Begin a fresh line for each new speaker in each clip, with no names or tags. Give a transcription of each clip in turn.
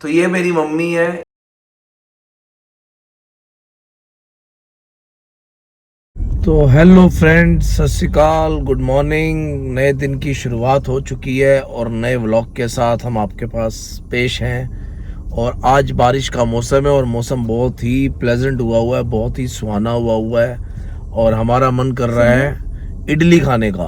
तो ये मेरी मम्मी है। तो हेलो फ्रेंड्स, सत श्री अकाल, गुड मॉर्निंग। नए दिन की शुरुआत हो चुकी है और नए व्लॉग के साथ हम आपके पास पेश हैं। और आज बारिश का मौसम है और मौसम बहुत ही प्लेजेंट हुआ है, बहुत ही सुहाना हुआ है और हमारा मन कर रहा है इडली खाने का।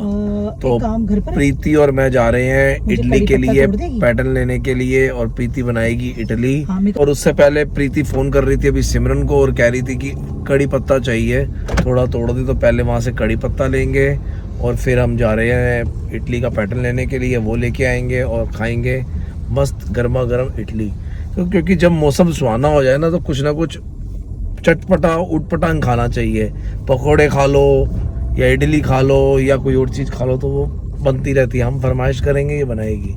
तो प्रीति और मैं जा रहे हैं इडली के लिए, पैटर्न लेने के लिए, और प्रीति बनाएगी इडली। और उससे पहले प्रीति फोन कर रही थी अभी सिमरन को और कह रही थी कि कड़ी पत्ता चाहिए, थोड़ा तोड़ दे। तो पहले वहाँ से कड़ी पत्ता लेंगे और फिर हम जा रहे हैं इडली का पैटर्न लेने के लिए, वो लेके आएंगे और खाएंगे मस्त गर्मा गर्म इडली। तो क्योंकि जब मौसम सुहाना हो जाए ना तो कुछ ना कुछ चटपटा उटपटांग खाना चाहिए। पकोड़े खा लो या इडली खा लो या कोई और चीज़ खा लो, तो वो बनती रहती है। हम फरमाइश करेंगे, ये बनाएगी।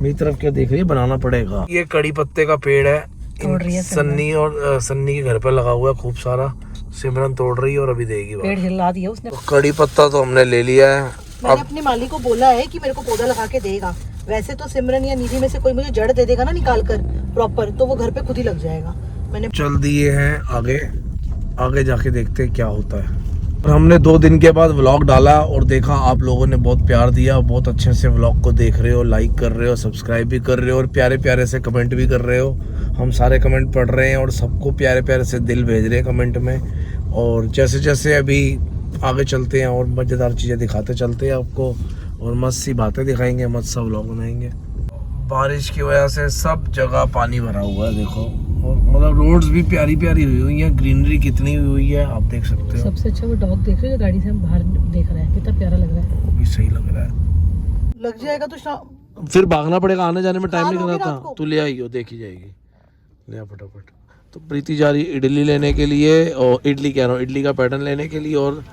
मेरी तरफ क्या देख रही है, बनाना पड़ेगा। ये कड़ी पत्ते का पेड़ है, सन्नी और सन्नी के घर पे लगा हुआ है खूब सारा। सिमरन तोड़ रही है और अभी देगी।
पेड़ हिला दिया उसने।
तो कड़ी पत्ता तो हमने ले लिया है।
मैंने अपने माली को बोला है कि मेरे को पौधा लगा के देगा। वैसे तो सिमरन या निधि में से कोई मुझे जड़ दे देगा ना निकाल कर प्रॉपर, तो वो घर पे खुद ही लग जाएगा। मैंने
चल दिए हैं आगे जाके देखते हैं क्या होता है। और हमने 2 दिन के बाद व्लॉग डाला और देखा आप लोगों ने बहुत प्यार दिया, बहुत अच्छे से व्लॉग को देख रहे हो, लाइक कर रहे हो, सब्सक्राइब भी कर रहे हो और प्यारे प्यारे से कमेंट भी कर रहे हो। हम सारे कमेंट पढ़ रहे हैं और सबको प्यारे प्यारे से दिल भेज रहे हैं कमेंट में। और जैसे जैसे अभी आगे चलते हैं और मज़ेदार चीज़ें दिखाते चलते हैं आपको, और मस्त सी बातें दिखाएंगे, मस्त सा व्लॉग बनाएंगे। बारिश की वजह से सब जगह पानी भरा हुआ है, देखो। और मतलब रोड्स भी प्यारी प्यारी हुई हैं, ग्रीनरी कितनी हुई है आप देख सकते हो।
सबसे अच्छा वो डॉग देख रहे हो जो गाड़ी से हम बाहर देख रहे हैं, कितना प्यारा लग रहा है।
वो भी सही लग रहा है।
लग जाएगा तो
फिर भागना पड़ेगा, आने जाने में टाइम नहीं लगता। तू ले आई हो, देखी जाएगी, ले आ फटाफट। तो प्रीति जा रही इडली लेने के लिए, और इडली कह रहा हूँ, इडली का पैटर्न लेने के लिए और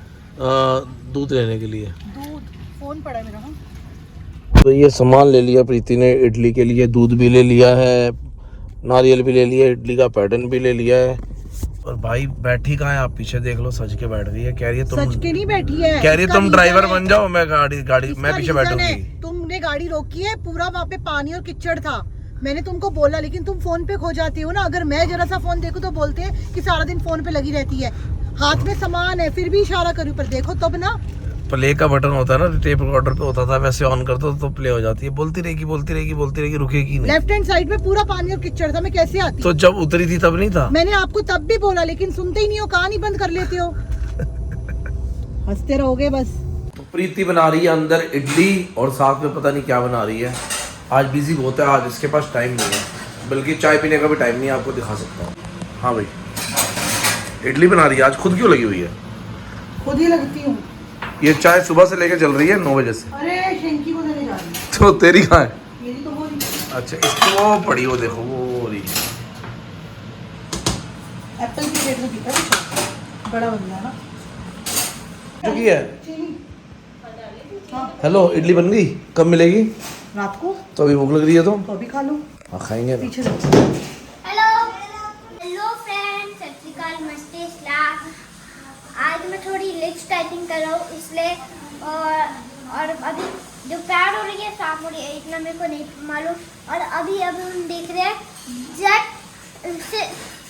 दूध लेने के लिए।
दूध फोन पड़ा है मेरा।
तो ये सामान ले लिया प्रीति ने इडली के लिए, दूध भी ले लिया है, नारियल भी ले लिया, इडली का पैटर्न भी ले लिया है। और भाई बैठी कहाँ है, आप पीछे देख लो, सज के बैठ गई है। कह रही है तुम
सच के नहीं बैठी है,
कह रही है तुम ड्राइवर बन जाओ, मैं गाड़ी मैं पीछे बैठूंगी।
तुमने गाड़ी रोकी है, पूरा वहाँ पे पानी और कीचड़ था। मैंने तुमको बोला, लेकिन तुम फोन पे खो जाती हो ना। अगर मैं जरा सा फोन देखूं तो बोलते हैं कि सारा दिन फोन पे लगी रहती है। हाथ में सामान है फिर भी इशारा करूं, पर देखो तब ना
प्ले का बटन होता है ना, टेप रिकॉर्डर पे होता था, वैसे ऑन कर दो तो प्ले हो जाती है। बोलती रहेगी, रुकेगी नहीं।
लेफ्ट हैंड साइड में पूरा पानी और कीचड़ था, मैं कैसे आती?
तो जब उतरी थी तब नहीं था?
मैंने आपको तब भी बोला, लेकिन सुनते ही नहीं हो, कहानी बंद कर लेते हो। हंसते रहोगे बस।
तो प्रीति बना रही है अंदर इडली और साथ में पता नहीं क्या बना रही है। आज बिजी बहुत है, आज इसके पास टाइम नहीं है, बल्कि चाय पीने का भी टाइम नहीं है, आपको दिखा सकता हूँ। हाँ भाई, इडली बना रही है आज, खुद क्यों लगी हुई है?
खुद ही लगती हूँ।
ये चाय सुबह से लेके चल रही है 9 बजे से।
अरे शेंकी को देने जा रही हूँ।
तो तेरी कहाँ है?
मेरी तो हो रही है।
अच्छा, इसकी वो पड़ी, वो देखो वो हो रही।
एप्पल की प्लेट में पीता है, बड़ा बन गया ना।
चुकी है। हेलो, इडली बन गई, कब मिलेगी?
रात को।
तो अभी भूख लग रही है तो
अभी खा लो।
हाँ खाएंगे ना।
पीछे से
हेलो फ्रेंड्स, सत श्री अकाल, नमस्ते, सलाम। आज मैं थोड़ी लिप्स टाइपिंग कर रहा हूँ इसलिए, और अभी जो पैड हो रही है साफ हो रही है, इतना मेरे को नहीं मालूम। और अभी हम देख रहे हैं जट से,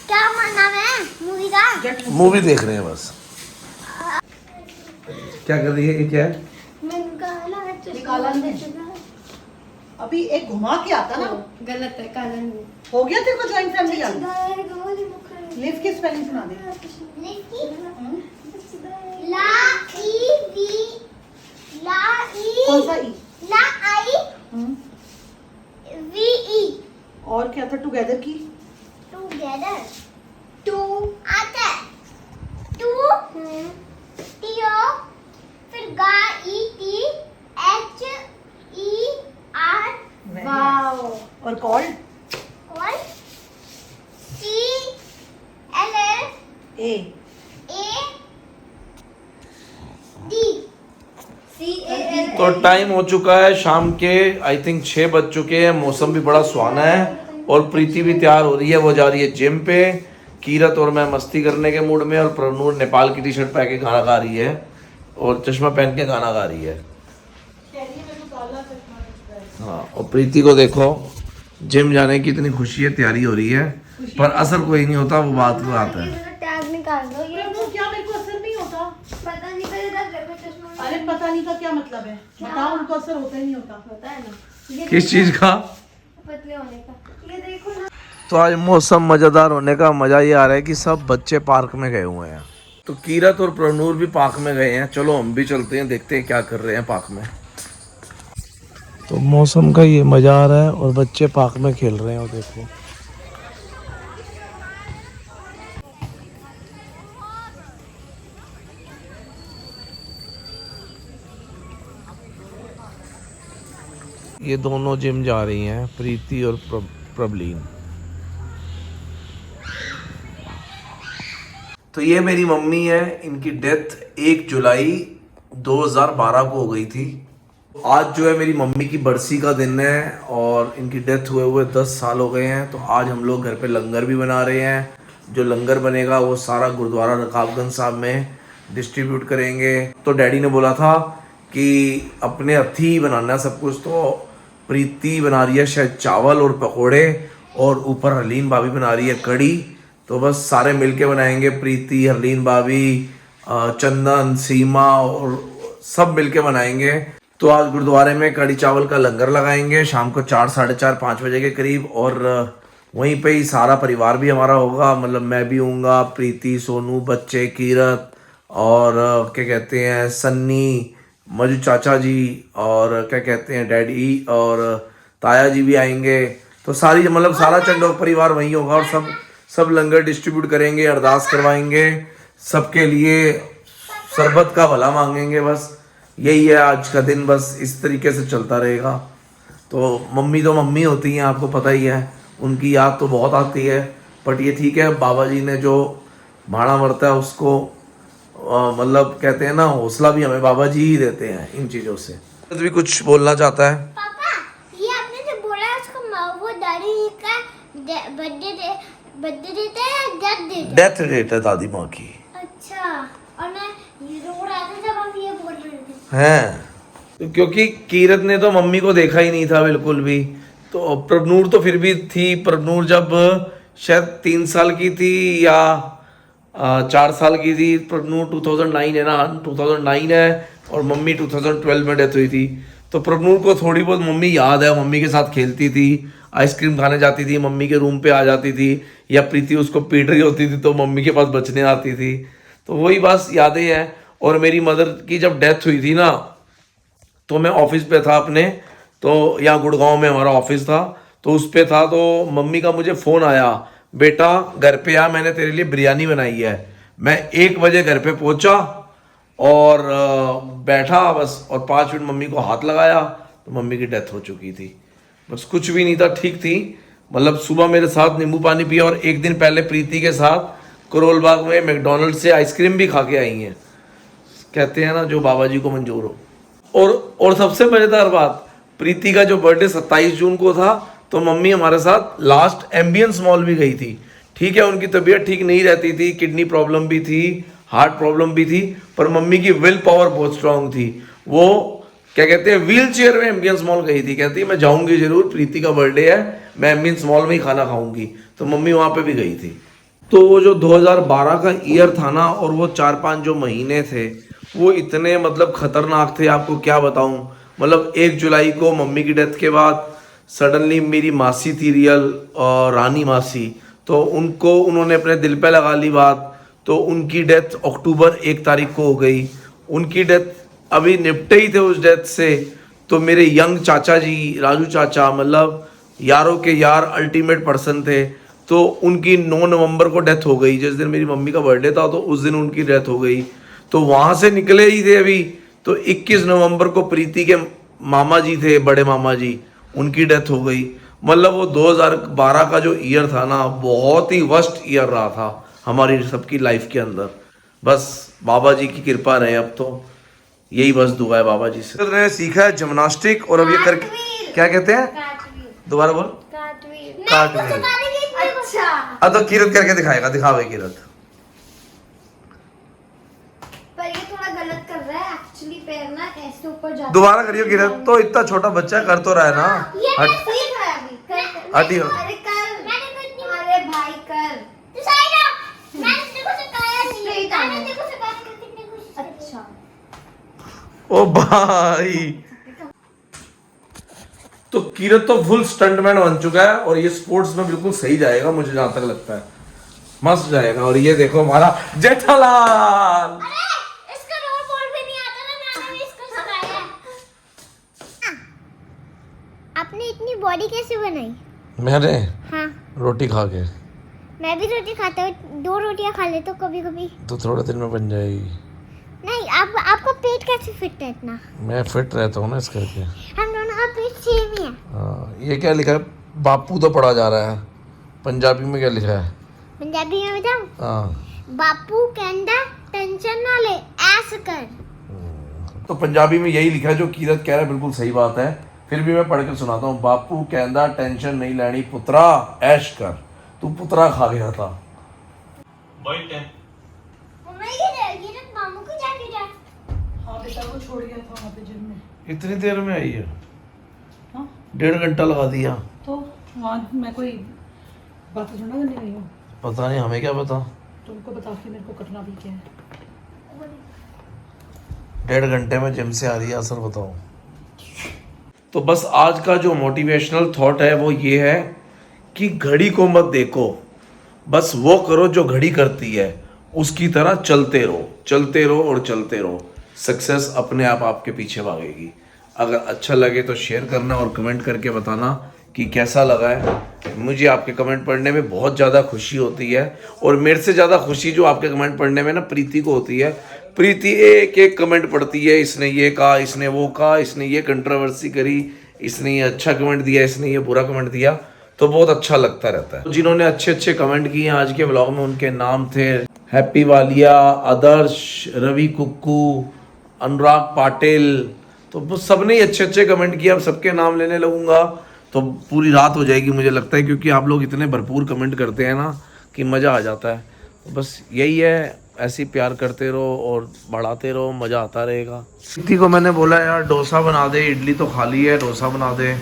क्या नाम है मूवी का?
मूवी देख रहे हैं बस। क्या कर रही है, ये क्या है?
काला अभी एक घुमा के आता ना,
गलत है, काला नहीं
हो गया तेरे को जॉइंट फैमिली याद। लिव की स्पेलिंग सुना दे।
ला ई वी, ला ई,
कौन सा ई?
ला आई वी ई।
और क्या था टुगेदर की?
टुगेदर, टू आता है, टू टीओ, फिर गा E T H E R, wow.
और called?
Call C L L
A
D C A L.
तो टाइम हो चुका है शाम के, आई थिंक 6 बज चुके हैं। मौसम भी बड़ा सुहाना है और प्रीति भी तैयार हो रही है, वो जा रही है जिम पे। कीरत और मैं मस्ती करने के मूड में, और प्रनूर नेपाल की टी शर्ट पहन के गाना गा रही है और चश्मा पहन के गाना गा रही है। हाँ, और प्रीति को देखो जिम जाने की इतनी खुशी है, तैयारी हो रही है, पर असर कोई नहीं होता, वो बात है।
टैग निकाल दो ये।
तो क्या मेरे को असर नहीं होता?
पता नहीं करेगा घर में चश्मा।
अरे पता नहीं का क्या मतलब है? बताओ, उनको असर होता ही नहीं होता।
होता है ना ये
किस चीज का?
पतले होने का। ये देखो ना।
तो आज मौसम मजेदार होने का मजा ये आ रहा है कि सब बच्चे पार्क में गए हुए हैं। तो कीरत और प्रनूर भी पार्क में गए हैं। चलो हम भी चलते हैं, देखते हैं क्या कर रहे हैं पार्क में। तो मौसम का ये मजा आ रहा है और बच्चे पार्क में खेल रहे हैं। और देखो ये दोनों जिम जा रही हैं, प्रीति और प्रबलीन। तो ये मेरी मम्मी है, इनकी डेथ 1 जुलाई 2012 को हो गई थी। आज जो है मेरी मम्मी की बरसी का दिन है और इनकी डेथ हुए 10 साल हो गए हैं। तो आज हम लोग घर पे लंगर भी बना रहे हैं। जो लंगर बनेगा वो सारा गुरुद्वारा रकाबगंज साहब में डिस्ट्रीब्यूट करेंगे। तो डैडी ने बोला था कि अपने हथी ही बनाना है सब कुछ। तो प्रीति बना रही है शायद चावल और पकोड़े, और ऊपर हरलीन भाभी बना रही है कड़ी। तो बस सारे मिलके बनाएंगे, प्रीति, हरलीन भाभी, चंदन, सीमा और सब मिलके बनाएंगे। तो आज गुरुद्वारे में कड़ी चावल का लंगर लगाएंगे शाम को 4, साढ़े 4, 5 बजे के करीब। और वहीं पे ही सारा परिवार भी हमारा होगा, मतलब मैं भी हूँगा, प्रीति, सोनू, बच्चे, कीरत और क्या कहते हैं सन्नी, मजू चाचा जी, और क्या कहते हैं डैडी और ताया जी भी आएंगे। तो सारी मतलब सारा चंडोक परिवार वहीं होगा और सब लंगर डिस्ट्रीब्यूट करेंगे, अरदास करवाएंगे सबके लिए, शरबत का भला मांगेंगे। बस यही है आज का दिन, बस इस तरीके से चलता रहेगा। तो मम्मी होती हैं, आपको पता ही है, उनकी याद तो बहुत आती है। बट ये ठीक है, बाबा जी ने जो भाड़ा मरता है उसको मतलब कहते हैं ना, हौसला भी हमें बाबा जी ही देते हैं इन चीज़ों से। तो भी कुछ बोलना चाहता है।
पापा ये आपने जो बोला उसको वो दादी का बर्थडे डेट है या डेथ डेट?
डेथ डेट है दादी माँ की।
अच्छा, और मैं ये रो रहा था जब आप ये बोल रहे थे।
हैं क्योंकि कीरत ने तो मम्मी को देखा ही नहीं था बिल्कुल भी। तो प्रभनूर तो फिर भी थी। प्रभनूर जब शायद 3 साल की थी या 4 साल की थी। प्रभनूर 2009 है ना, 2009 है, और मम्मी 2012 में डेथ हुई थी। तो प्रभनूर को थोड़ी बहुत मम्मी याद है, मम्मी के साथ खेलती थी, आइसक्रीम खाने जाती थी, मम्मी के रूम पे आ जाती थी, या प्रीति उसको पीट रही होती थी तो मम्मी के पास बचने आती थी। तो वही बस यादें हैं। और मेरी मदर की जब डेथ हुई थी ना, तो मैं ऑफिस पे था अपने, तो यहाँ गुड़गांव में हमारा ऑफिस था, तो उस पे था। तो मम्मी का मुझे फ़ोन आया, बेटा घर पे आ, मैंने तेरे लिए बिरयानी बनाई है। मैं 1 बजे घर पे पहुंचा और बैठा बस, और 5 मिनट मम्मी को हाथ लगाया तो मम्मी की डेथ हो चुकी थी। बस कुछ भी नहीं था, ठीक थी। मतलब सुबह मेरे साथ नींबू पानी पिया, और 1 दिन पहले प्रीति के साथ करोल बाग में मैकडोनल्ड से आइसक्रीम भी खा के आई हैं। कहते हैं ना जो बाबा जी को मंजूर हो। और सबसे मज़ेदार बात, प्रीति का जो बर्थडे 27 जून को था, तो मम्मी हमारे साथ लास्ट एम्बियंस मॉल भी गई थी। ठीक है, उनकी तबीयत ठीक नहीं रहती थी, किडनी प्रॉब्लम भी थी, हार्ट प्रॉब्लम भी थी, पर मम्मी की विल पावर बहुत स्ट्रांग थी। वो क्या कहते हैं व्हील चेयर में एम्बियंस मॉल गई थी। कहती है मैं जाऊंगी जरूर, प्रीति का बर्थडे है, मैं एम्बियंस मॉल में ही खाना खाऊंगी। तो मम्मी वहाँ पे भी गई थी। तो वो जो 2012 का ईयर था ना, और वो 4-5 जो महीने थे, वो इतने मतलब खतरनाक थे, आपको क्या बताऊं। मतलब 1 जुलाई को मम्मी की डेथ के बाद सडनली मेरी मासी थी रियल, और रानी मासी, तो उन्होंने अपने दिल पे लगा ली बात। तो उनकी डेथ अक्टूबर 1 तारीख को हो गई। उनकी डेथ अभी निपटे ही थे उस डेथ से। तो मेरे यंग चाचा जी, राजू चाचा, मतलब यारों के यार, अल्टीमेट पर्सन थे। तो उनकी 9 नवंबर को डेथ हो गई। जिस दिन मेरी मम्मी का बर्थडे था, तो उस दिन उनकी डेथ हो गई। तो वहाँ से निकले ही थे अभी। तो 21 नवंबर को प्रीति के मामा जी थे, बड़े मामा जी, उनकी डेथ हो गई। मतलब वो 2012 का जो ईयर था ना, बहुत ही वर्स्ट ईयर रहा था हमारी सबकी लाइफ के अंदर। बस बाबा जी की कृपा रहे, अब तो यही बस दुआ है बाबा जी से। तो मैंने सीखा है जिम्नास्टिक, और अब ये करके क्या कहते हैं, दोबारा बोल। कार्टव्हील।
अच्छा,
अब तो कीरत करके दिखाएगा, दिखावे कीरत।
पर ये थोड़ा गलत कर रहा है एक्चुअली, पैर ना ऐसे ऊपर जाता है।
दोबारा करियो कीरत, तो इतना छोटा बच्चा कर तो रहा है ना।
ये मैं सीख रहा है अभी।
आती हो
अरे कल अरे भाई कल तू सही ना मैंने तेरे को सिखाया नहीं मैंने तेरे को सिखाया कितनी खुशी अच्छा
ओ भाई। तो कीरत तो फुल स्टंटमैन बन चुका है और ये स्पोर्ट्स में बिल्कुल सही जाएगा, मुझे जहां तक लगता है मस्त जाएगा। और ये देखो हमारा जेठालाल।
अरे इसका रोल बॉल भी नहीं आता ना, मैंने भी इसको सिखाया है। आपने इतनी बॉडी कैसे बनाई?
मैंने
हाँ
रोटी खा के।
मैं भी रोटी खाता हूँ, 2 रोटियां खा लेता हूँ कभी कभी।
तो थोड़े दिन में बन जाएगी।
नहीं आपका पेट कैसे फिट है इतना?
मैं फिट रहता हूँ ना इस करके।
हम दोनों का पेट सेम ही है।
हाँ, ये क्या लिखा है? बापू तो पढ़ा जा रहा है, पंजाबी में क्या लिखा है?
पंजाबी में बताऊँ?
हाँ
बापू कहता टेंशन ना ले ऐसे कर।
तो पंजाबी में यही लिखा है जो कीरत कह रहा है, बिल्कुल सही बात है। फिर भी मैं पढ़ के सुनाता हूँ। बापू कहता टेंशन नहीं लेनी पुत्रा ऐश कर, तू पुत्रा खा गया था।
मामू को जाके जा।
हाँ बेटा वो छोड़ गया था वहाँ पे जिम में।
इतनी देर में आई है?
हाँ
1.5 घंटा लगा दिया।
तो वहाँ मैं कोई बात थोड़ा करने गई हूँ,
पता नहीं, हमें क्या पता।
तुमको बता के मेरे को करना भी क्या है।
1.5 घंटे में जिम से आ रही है, असर बताओ। तो बस आज का जो मोटिवेशनल थॉट है वो ये है कि घड़ी को मत देखो, बस वो करो जो घड़ी करती है, उसकी तरह चलते रहो, चलते रहो और चलते रहो। सक्सेस अपने आप आपके पीछे भागेगी। अगर अच्छा लगे तो शेयर करना और कमेंट करके बताना कि कैसा लगा है। मुझे आपके कमेंट पढ़ने में बहुत ज़्यादा खुशी होती है और मेरे से ज़्यादा खुशी जो आपके कमेंट पढ़ने में ना प्रीति को होती है। प्रीति एक एक कमेंट पढ़ती है, इसने ये कहा, इसने वो कहा, इसने ये कंट्रोवर्सी करी, इसने ये अच्छा कमेंट दिया, इसने ये बुरा कमेंट दिया, तो बहुत अच्छा लगता रहता है। जिन्होंने अच्छे अच्छे कमेंट किए आज के व्लॉग में उनके नाम थे हैप्पी वालिया, आदर्श, रवि कुक्कू, अनुराग पाटिल, तो सबने ही अच्छे अच्छे कमेंट किए। अब सबके नाम लेने लगूंगा तो पूरी रात हो जाएगी मुझे लगता है, क्योंकि आप लोग इतने भरपूर कमेंट करते हैं ना कि मज़ा आ जाता है। तो बस यही है, ऐसे ही प्यार करते रहो और बढ़ाते रहो, मज़ा आता रहेगा। प्रीति को मैंने बोला यार डोसा बना दे, इडली तो खाली है, डोसा बना दे,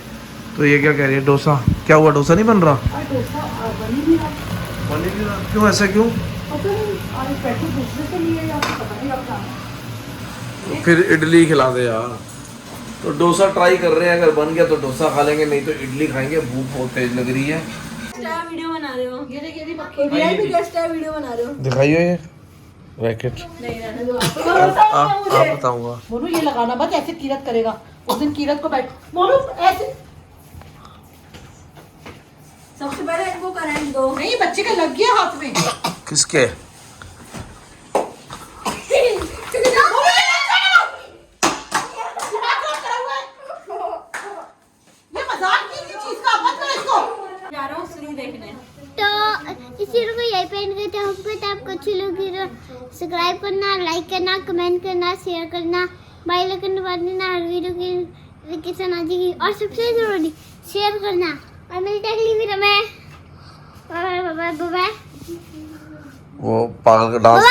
तो ये क्या कह रही है? डोसा क्या हुआ? डोसा नहीं बन रहा?
डोसा बन ही नहीं रहा।
बन ही नहीं रहा? क्यों, ऐसा क्यों?
पता नहीं, आज पैकेट दूसरे के लिए या फिर पता नहीं अपना।
फिर इडली खिला दे यार। तो डोसा ट्राई कर रहे हैं, अगर बन गया तो डोसा खा लेंगे, नहीं तो इडली खाएंगे। भूख बहुत तेज लग रही है।
वीडियो बना रहे हो?
ये देखिए ये पक्की
वीआईपी गेस्ट है, वीडियो बना रहे हो?
दिखाइए ये रैकेट।
नहीं रहने दो
आप बताऊंगा।
मोनू ये लगाना बस, ऐसे कीरत करेगा। उस दिन कीरत को बैठ मोनू ऐसे
सबसे पहले इनको करंट दो।
नहीं, बच्चे का लग गया हाथ में।
किसके?
ये मजाक की चीज का मत करो इसको।
जा रहा हूँ शुरू देखने।
तो इस वीडियो को यही पे एंड करते हैं। होप आपको अच्छी लगी तो सब्सक्राइब करना, लाइक करना, कमेंट करना, शेयर करना, बेल आइकन दबा देना, हर वीडियो की नोटिफिकेशन आ जाएगी। और सबसे जरूरी शेयर करना। और मिलते हैं अगली वीडियो में। Bye bye bye bye.
वो पागल का डांस।